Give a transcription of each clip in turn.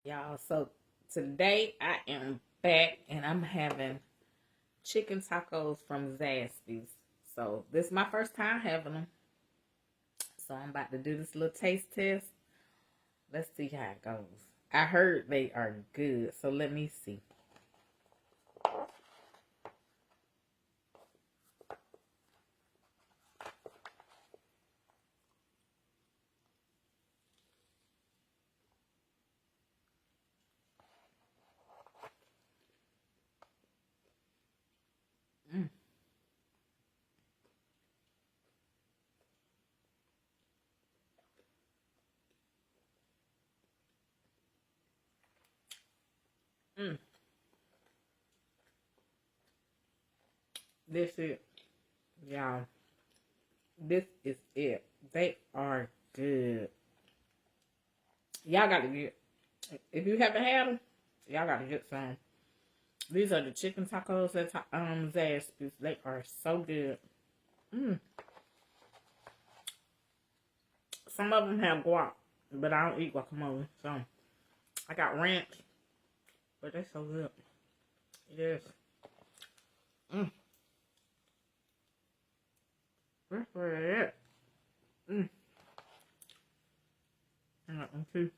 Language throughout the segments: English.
Y'all, so today I am back and I'm having chicken tacos from Zaxby's. So this is my first time having them. So I'm about to do this little taste test. Let's see how it goes. I heard they are good, so let me see. Mm, mm. This is, y'all, this is it. They are good. Y'all got to get, if you haven't had them, y'all got to get some. These are the chicken tacos at Zaxby's. They are so good. Mm. Some of them have guac, but I don't eat guacamole. So I got ranch, but they're so good. Yes. Mm. That's where they at. Mm. I got one too.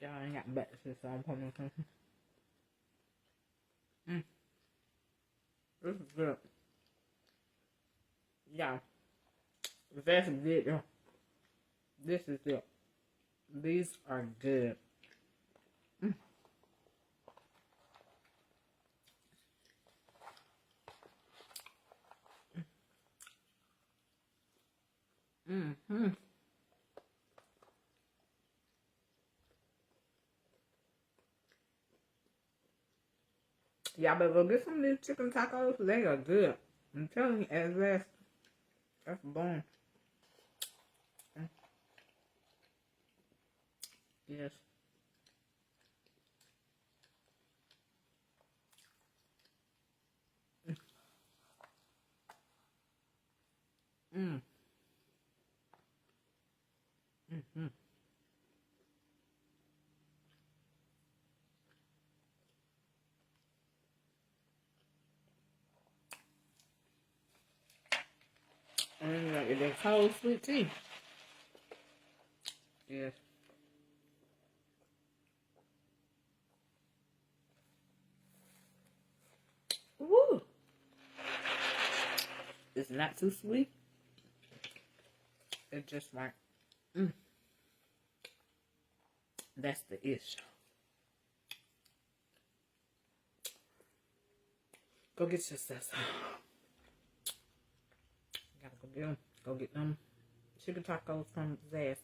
Y'all ain't got breakfast, so I'm putting something. Mm. This is good. Yeah. That's good, though. This is good. These are good. Mm. Mm-hmm. Y'all better go get some of these chicken tacos. They are good. I'm telling you, at last, that's bomb. Mm. Yes. Mm. Mm-hmm. And like that cold sweet tea. Yes. Woo! It's not too sweet. It's just like, mm, that's the issue. Go get yourself some. Gotta go get them. Go get them chicken tacos from Zesty.